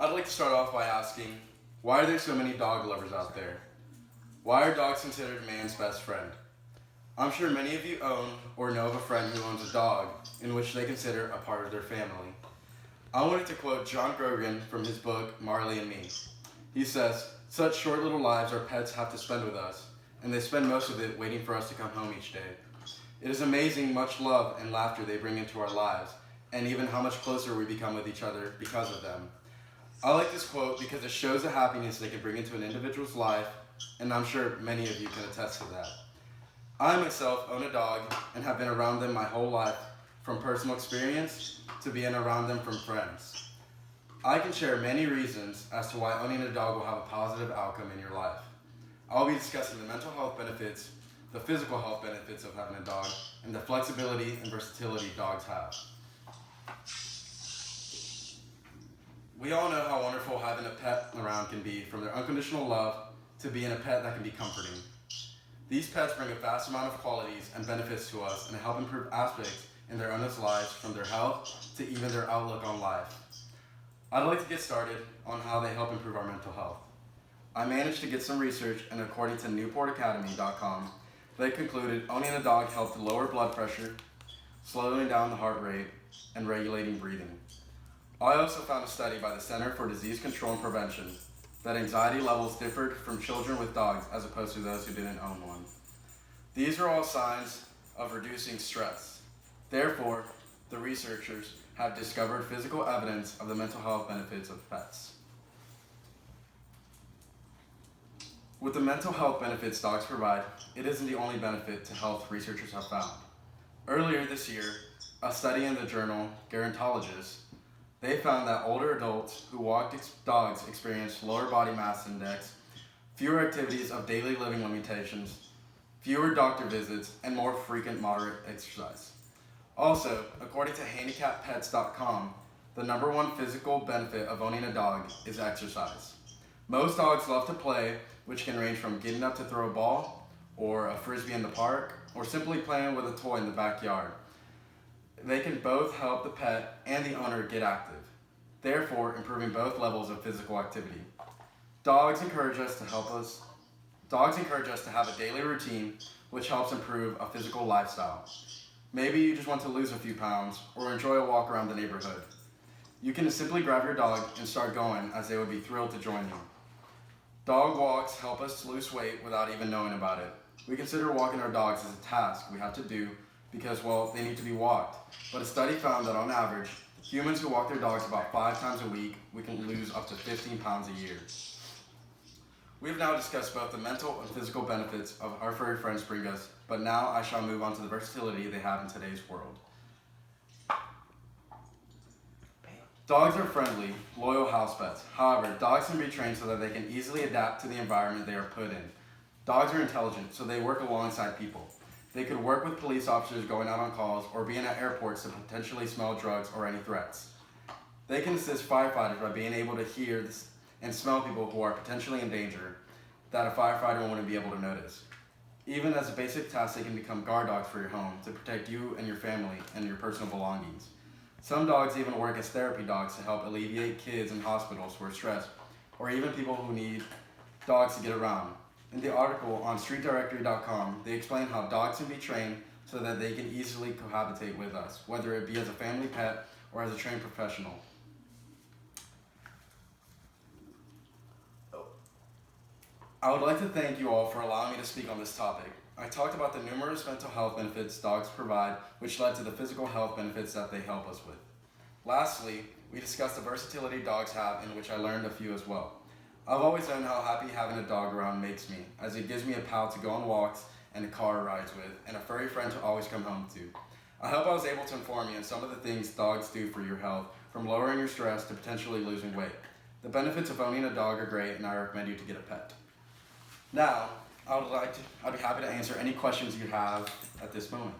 I'd like to start off by asking, why are there so many dog lovers out there? Why are dogs considered man's best friend? I'm sure many of you own or know of a friend who owns a dog in which they consider a part of their family. I wanted to quote John Grogan from his book, Marley and Me. He says, "Such short little lives our pets have to spend with us, and they spend most of it waiting for us to come home each day. It is amazing much love and laughter they bring into our lives, and even how much closer we become with each other because of them." I like this quote because it shows the happiness they can bring into an individual's life, and I'm sure many of you can attest to that. I myself own a dog and have been around them my whole life, from personal experience to being around them from friends. I can share many reasons as to why owning a dog will have a positive outcome in your life. I'll be discussing the mental health benefits, the physical health benefits of having a dog, and the flexibility and versatility dogs have. We all know how wonderful having a pet around can be, from their unconditional love to being a pet that can be comforting. These pets bring a vast amount of qualities and benefits to us and help improve aspects in their owners' lives, from their health to even their outlook on life. I'd like to get started on how they help improve our mental health. I managed to get some research, and according to newportacademy.com, they concluded owning a dog helped lower blood pressure, slowing down the heart rate, and regulating breathing. I also found a study by the Center for Disease Control and Prevention that anxiety levels differed from children with dogs as opposed to those who didn't own one. These are all signs of reducing stress. Therefore, the researchers have discovered physical evidence of the mental health benefits of pets. With the mental health benefits dogs provide, it isn't the only benefit to health researchers have found. Earlier this year, a study in the journal Gerontologist, they found that older adults who walked dogs experienced lower body mass index, fewer activities of daily living limitations, fewer doctor visits, and more frequent moderate exercise. Also, according to handicappeds.com, the number one physical benefit of owning a dog is exercise. Most dogs love to play, which can range from getting up to throw a ball, or a frisbee in the park, or simply playing with a toy in the backyard. They can both help the pet and the owner get active, therefore improving both levels of physical activity. Dogs encourage us to have a daily routine, which helps improve a physical lifestyle. Maybe you just want to lose a few pounds or enjoy a walk around the neighborhood. You can simply grab your dog and start going, as they would be thrilled to join you. Dog walks help us lose weight without even knowing about it. We consider walking our dogs as a task we have to do because, well, they need to be walked. But a study found that on average, humans who walk their dogs about 5 times a week, we can lose up to 15 pounds a year. We have now discussed both the mental and physical benefits of our furry friends bring us, but now I shall move on to the versatility they have in today's world. Dogs are friendly, loyal house pets. However, dogs can be trained so that they can easily adapt to the environment they are put in. Dogs are intelligent, so they work alongside people. They could work with police officers going out on calls or being at airports to potentially smell drugs or any threats. They can assist firefighters by being able to hear and smell people who are potentially in danger that a firefighter wouldn't be able to notice. Even as a basic task, they can become guard dogs for your home to protect you and your family and your personal belongings. Some dogs even work as therapy dogs to help alleviate kids in hospitals who are stressed, or even people who need dogs to get around. In the article on streetdirectory.com, they explain how dogs can be trained so that they can easily cohabitate with us, whether it be as a family pet or as a trained professional. I would like to thank you all for allowing me to speak on this topic. I talked about the numerous mental health benefits dogs provide, which led to the physical health benefits that they help us with. Lastly, we discussed the versatility dogs have, in which I learned a few as well. I've always known how happy having a dog around makes me, as it gives me a pal to go on walks and car rides with, and a furry friend to always come home to. I hope I was able to inform you on some of the things dogs do for your health, from lowering your stress to potentially losing weight. The benefits of owning a dog are great, and I recommend you to get a pet. Now, I'd be happy to answer any questions you have at this moment.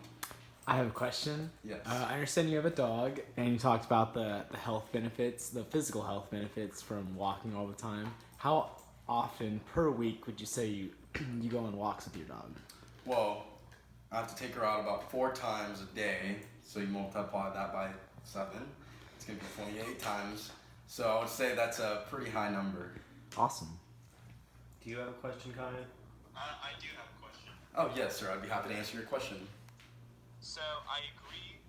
I have a question. Yes. I understand you have a dog, and you talked about the health benefits, the physical health benefits from walking all the time. How often per week would you say you go on walks with your dog? Well, I have to take her out about 4 times a day, so you multiply that by 7. It's going to be 28 times. So I would say that's a pretty high number. Awesome. Do you have a question, Kyle? I do have a question. Oh, yes, sir. I'd be happy to answer your question. So I agree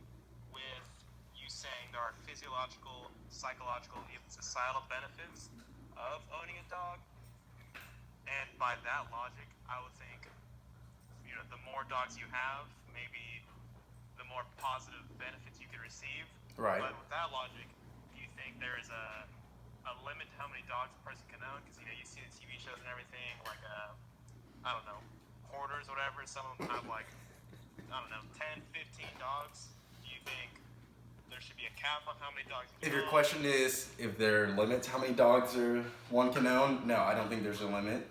with you saying there are physiological, psychological, even societal benefits of owning a dog. And by that logic, I would think, the more dogs you have, maybe the more positive benefits you could receive. Right. But with that logic, do you think there is a limit to how many dogs a person can own? Because you see the TV shows and everything, like I don't know, hoarders or whatever. Some of them have like 10, 15 dogs. Do you think there should be a cap on how many dogs you If can your own? question is if there are limits how many dogs one can own, no, I don't think there's a limit.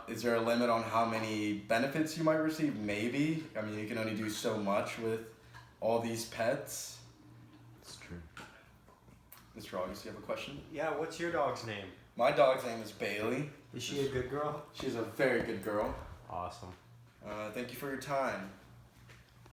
Is there a limit on how many benefits you might receive? Maybe. I mean, you can only do so much with all these pets. It's true. Mr. August, you have a question? Yeah, what's your dog's name? My dog's name is Bailey. Is she a good girl? She's a very good girl. Awesome. Thank you for your time.